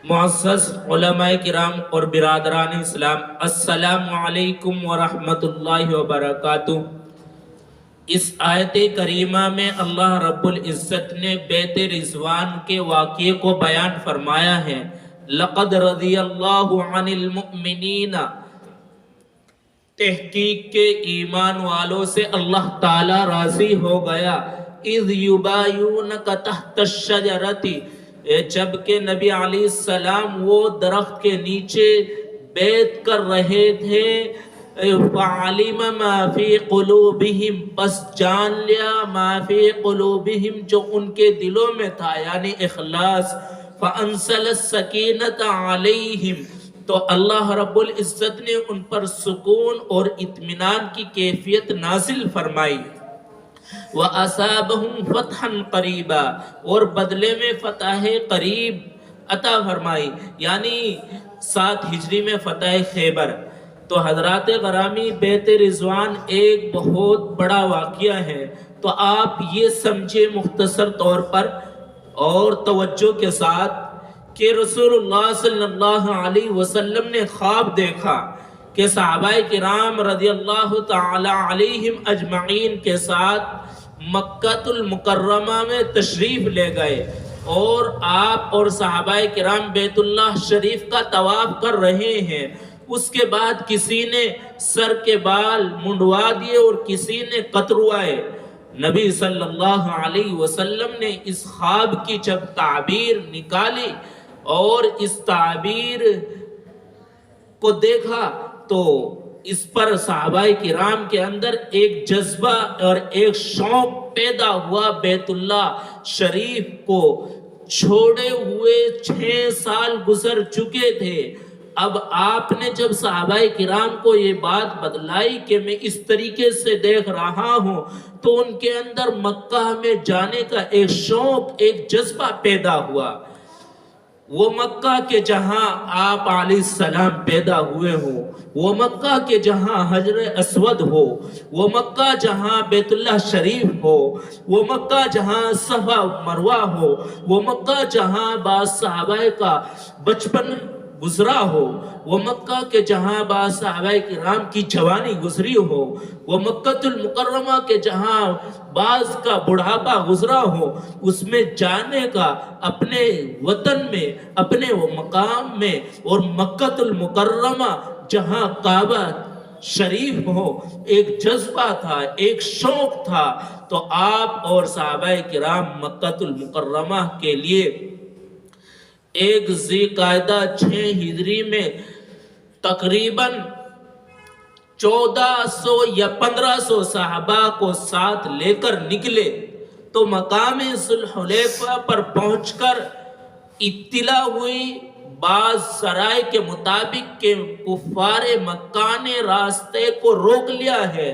معزز علماء کرام اور برادران اسلام، السلام علیکم ورحمۃ اللہ وبرکاتہ۔ اس آیت کریمہ میں اللہ رب العزت نے بیت رضوان کے واقعے کو بیان فرمایا ہے۔ لقد رضی اللہ عن المؤمنین، تحقیق کے ایمان والوں سے اللہ تعالی راضی ہو گیا۔ اذ یبایعونک تحت الشجرۃ، جبکہ نبی علیہ السلام وہ درخت کے نیچے بیعت کر رہے تھے۔ فعلم ما فی قلوبہم، بس جان لیا ما فی قلوبہم، جو ان کے دلوں میں تھا، یعنی اخلاص۔ فانزل السکینۃ علیہم، تو اللہ رب العزت نے ان پر سکون اور اطمینان کی کیفیت نازل فرمائی۔ وَأَصَابَهُمْ فَتْحًا قَرِيبًا، اور بدلے میں فتح قریب عطا فرمائی، یعنی 7 ہجری میں فتح خیبر۔ تو حضرات گرامی، بیت رضوان ایک بہت بڑا واقعہ ہے، تو آپ یہ سمجھے مختصر طور پر اور توجہ کے ساتھ کہ رسول اللہ صلی اللہ علیہ وسلم نے خواب دیکھا کہ صحابہ کرام رضی اللہ تعالی علیہم اجمعین کے ساتھ مکہ المکرمہ میں تشریف لے گئے، اور آپ اور صحابہ کرام بیت اللہ شریف کا طواف کر رہے ہیں۔ اس کے بعد کسی نے سر کے بال منڈوا دیے اور کسی نے کتروائے۔ نبی صلی اللہ علیہ وسلم نے اس خواب کی جب تعبیر نکالی اور اس تعبیر کو دیکھا تو اس پر صحابہ کرام کے اندر ایک جذبہ اور ایک شوق پیدا ہوا۔ بیت اللہ شریف کو چھوڑے ہوئے 6 سال گزر چکے تھے۔ اب آپ نے جب صحابہ کرام کو یہ بات بتلائی کہ میں اس طریقے سے دیکھ رہا ہوں، تو ان کے اندر مکہ میں جانے کا ایک شوق، ایک جذبہ پیدا ہوا۔ وہ مکہ کے جہاں آپ علیہ السلام پیدا ہوئے ہوں، وہ مکہ کے جہاں حجر اسود ہو، وہ مکہ جہاں بیت اللہ شریف ہو، وہ مکہ جہاں صفا مروہ ہو، وہ مکہ جہاں بعض صحابہ کا بچپن گزرا ہو، وہ مکہ کے جہاں بعض صحابہ کرام کی جوانی گزری ہو، وہ مکہ المکرمہ کے جہاں بعض کا بڑھاپا گزرا ہو، اس میں جانے کا اپنے وطن میں، اپنے وہ مقام میں، اور مکہ المکرمہ جہاں کعبہ شریف ہو، ایک جذبہ تھا، ایک شوق تھا۔ تو آپ اور صحابہ کرام مکہ المکرمہ کے لیے ایک ذی قعدہ 6 ہجری میں تقریباً 1400 یا 1500 صحابہ کو ساتھ لے کر نکلے۔ تو مقام ذوالحلیفہ پر پہنچ کر اطلاع ہوئی بعض سرائے کے مطابق کہ کفار مکہ نے راستے کو روک لیا ہے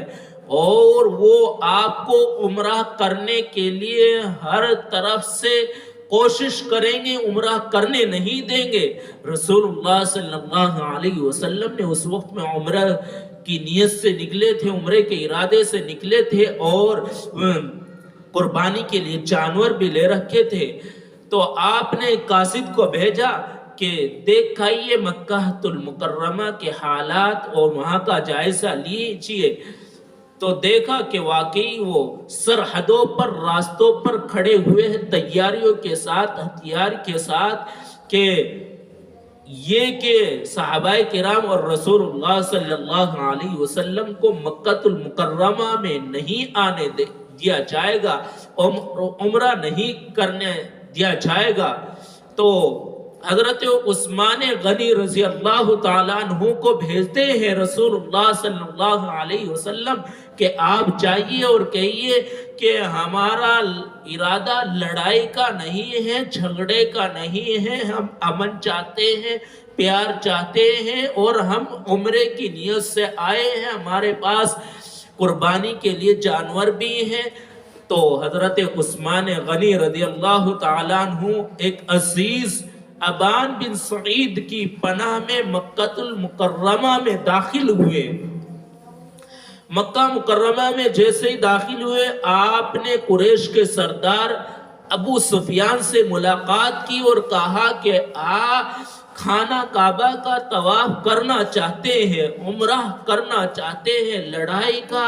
اور وہ آپ کو عمرہ کرنے کے لیے ہر طرف سے کوشش کریں گے، عمرہ کرنے نہیں دیں گے۔ رسول اللہ صلی اللہ علیہ وسلم نے اس وقت میں عمرہ کی نیت سے نکلے تھے، عمرے کے ارادے سے نکلے تھے، اور قربانی کے لیے جانور بھی لے رکھے تھے۔ تو آپ نے قاصد کو بھیجا کہ دیکھ آئیے مکہ المکرمہ کے حالات اور وہاں کا جائزہ لیجیے۔ تو دیکھا کہ واقعی وہ سرحدوں پر، راستوں پر کھڑے ہوئے ہیں تیاریوں کے ساتھ، ہتھیار کے ساتھ، کہ یہ کہ صحابہ کرام اور رسول اللہ صلی اللہ علیہ وسلم کو مکہ المکرمہ میں نہیں آنے دیا جائے گا، عمرہ نہیں کرنے دیا جائے گا۔ تو حضرت عثمان غنی رضی اللہ تعالیٰ عنہ کو بھیجتے ہیں رسول اللہ صلی اللہ علیہ وسلم کہ آپ جائیے اور کہیے کہ ہمارا ارادہ لڑائی کا نہیں ہے، جھگڑے کا نہیں ہے، ہم امن چاہتے ہیں، پیار چاہتے ہیں، اور ہم عمرے کی نیت سے آئے ہیں، ہمارے پاس قربانی کے لیے جانور بھی ہیں۔ تو حضرت عثمان غنی رضی اللہ تعالیٰ عنہ ایک عزیز ابان بن سعید کی پناہ میں مکہ المکرمہ میں داخل ہوئے۔ مکہ مکرمہ میں جیسے ہی داخل ہوئے، آپ نے قریش کے سردار ابو سفیان سے ملاقات کی اور کہا کہ خانہ کعبہ کا طواف کرنا چاہتے ہیں، عمرہ کرنا چاہتے ہیں، لڑائی کا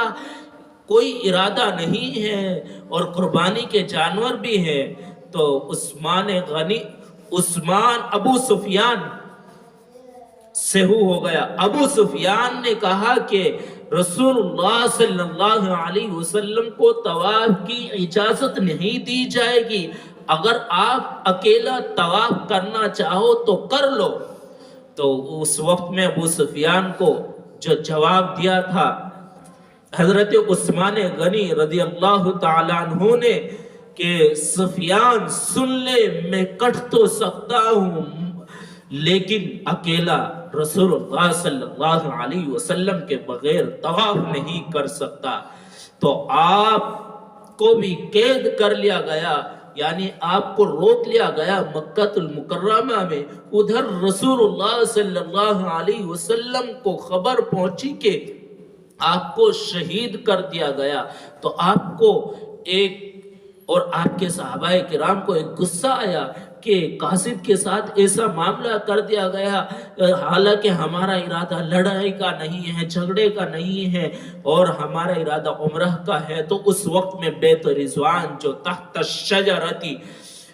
کوئی ارادہ نہیں ہے اور قربانی کے جانور بھی ہیں۔ تو عثمان ابو سفیان سہو ہو گیا۔ ابو سفیان نے کہا کہ رسول اللہ صلی اللہ علیہ وسلم کو طواف کی اجازت نہیں دی جائے گی، اگر آپ اکیلا طواف کرنا چاہو تو کر لو۔ تو اس وقت میں ابو سفیان کو جو جواب دیا تھا حضرت عثمان غنی رضی اللہ تعالیٰ عنہ نے کہ سفیان سن لے، میں کٹ تو سکتا ہوں لیکن اکیلا رسول اللہ صلی اللہ علیہ وسلم کے بغیر طواف نہیں کر سکتا۔ تو آپ کو بھی قید کر لیا گیا، یعنی آپ کو روک لیا گیا مکہ المکرمہ میں۔ ادھر رسول اللہ صلی اللہ علیہ وسلم کو خبر پہنچی کہ آپ کو شہید کر دیا گیا، تو آپ کو اور آپ کے صحابہ کرام کو ایک غصہ آیا کہ قاصد کے ساتھ ایسا معاملہ کر دیا گیا، حالانکہ ہمارا ارادہ لڑائی کا نہیں ہے، جھگڑے کا نہیں ہے، اور ہمارا ارادہ عمرہ کا ہے۔ تو اس وقت میں بیت رضوان جو تحت الشجرتی،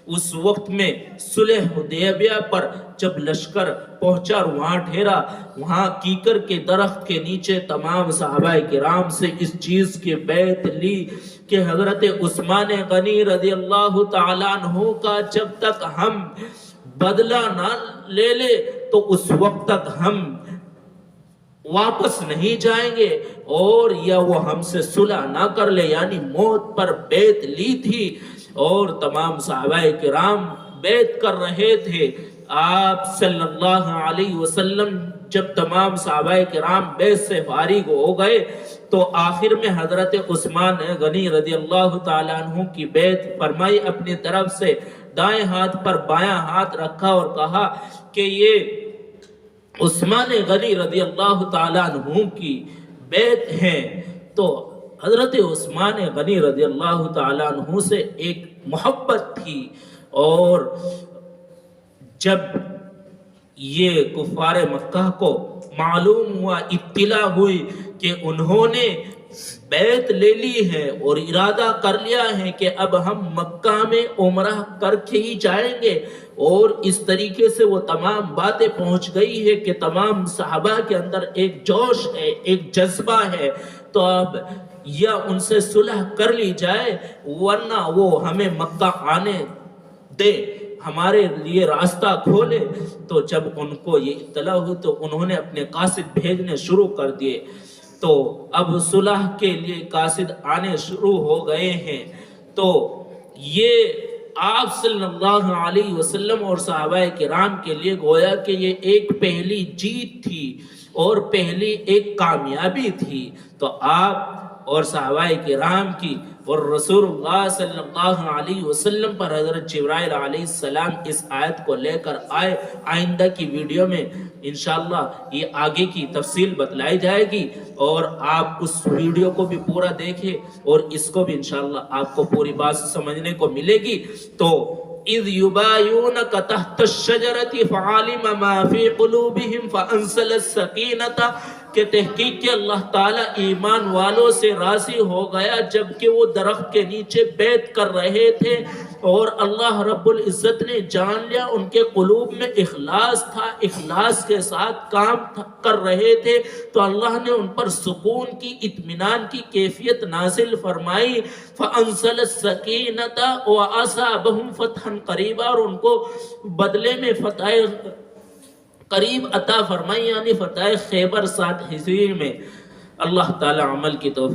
اس وقت میں صلح حدیبیہ پر جب لشکر پہنچا اور وہاں ٹھہرا، وہاں کیکر کے درخت کے نیچے تمام صحابہ کرام سے اس چیز کی بیعت لی کہ حضرت عثمان غنی رضی اللہ تعالیٰ عنہ کا جب تک ہم بدلہ نہ لے لے تو اس وقت تک ہم واپس نہیں جائیں گے، اور یا وہ ہم سے صلح نہ کر لے، یعنی موت پر بیعت لی تھی۔ اور تمام صحابہ کرام بیعت کر رہے تھے۔ آپ صلی اللہ علیہ وسلم جب تمام صحابہ کرام بیعت سے فارغ ہو گئے تو آخر میں حضرت عثمان غنی رضی اللہ تعالیٰ عنہ کی بیعت فرمائی، اپنی طرف سے دائیں ہاتھ پر بایاں ہاتھ رکھا اور کہا کہ یہ عثمان غنی رضی اللہ تعالیٰ عنہ کی بیعت ہے۔ تو حضرت عثمان غنی رضی اللہ تعالیٰ عنہ سے ایک محبت تھی، اور جب یہ کفار مکہ کو معلوم ہوا، اطلاع ہوئی کہ انہوں نے بیعت لے لی ہے اور ارادہ کر لیا ہے کہ اب ہم مکہ میں عمرہ کر کے ہی جائیں گے، اور اس طریقے سے وہ تمام باتیں پہنچ گئی ہے کہ تمام صحابہ کے اندر ایک جوش ہے، ایک جذبہ ہے، تو اب یا ان سے صلح کر لی جائے ورنہ وہ ہمیں مکہ آنے دے، ہمارے لیے راستہ کھولے۔ تو جب ان کو یہ اطلاع ہوئی تو انہوں نے اپنے قاصد بھیجنے شروع کر دیے۔ تو اب صلح کے لیے قاصد آنے شروع ہو گئے ہیں۔ تو یہ آپ صلی اللہ علیہ وسلم اور صحابہ کرام کے لیے گویا کہ یہ ایک پہلی جیت تھی اور پہلی ایک کامیابی تھی۔ تو آپ اور صحابہ کرام کی اور رسول اللہ صلی اللہ علیہ وسلم پر حضرت جبرائیل علیہ السلام اس آیت کو لے کر آئے۔ آئندہ کی ویڈیو میں انشاءاللہ یہ آگے کی تفصیل بتلائی جائے گی، اور آپ اس ویڈیو کو بھی پورا دیکھیں اور اس کو بھی انشاءاللہ آپ کو پوری بات سمجھنے کو ملے گی۔ تو اذ یبایونک تحت الشجرۃ فعلم ما فی قلوبہم فانزل السکینۃ، کہ تحقیق کہ اللہ تعالیٰ ایمان والوں سے راضی ہو گیا جبکہ وہ درخت کے نیچے بیعت کر رہے تھے، اور اللہ رب العزت نے جان لیا ان کے قلوب میں اخلاص تھا، اخلاص کے ساتھ کام کر رہے تھے، تو اللہ نے ان پر سکون کی، اطمینان کی کیفیت نازل فرمائی۔ فَأَنزَلَ السَّكِينَةَ وَأَصَابَهُمْ فَتْحًا قَرِيبًا، اور ان کو بدلے میں فتح قریب عطا فرمائی، یعنی فتح خیبر 7 ہجری میں۔ اللہ تعالی عمل کی توفیق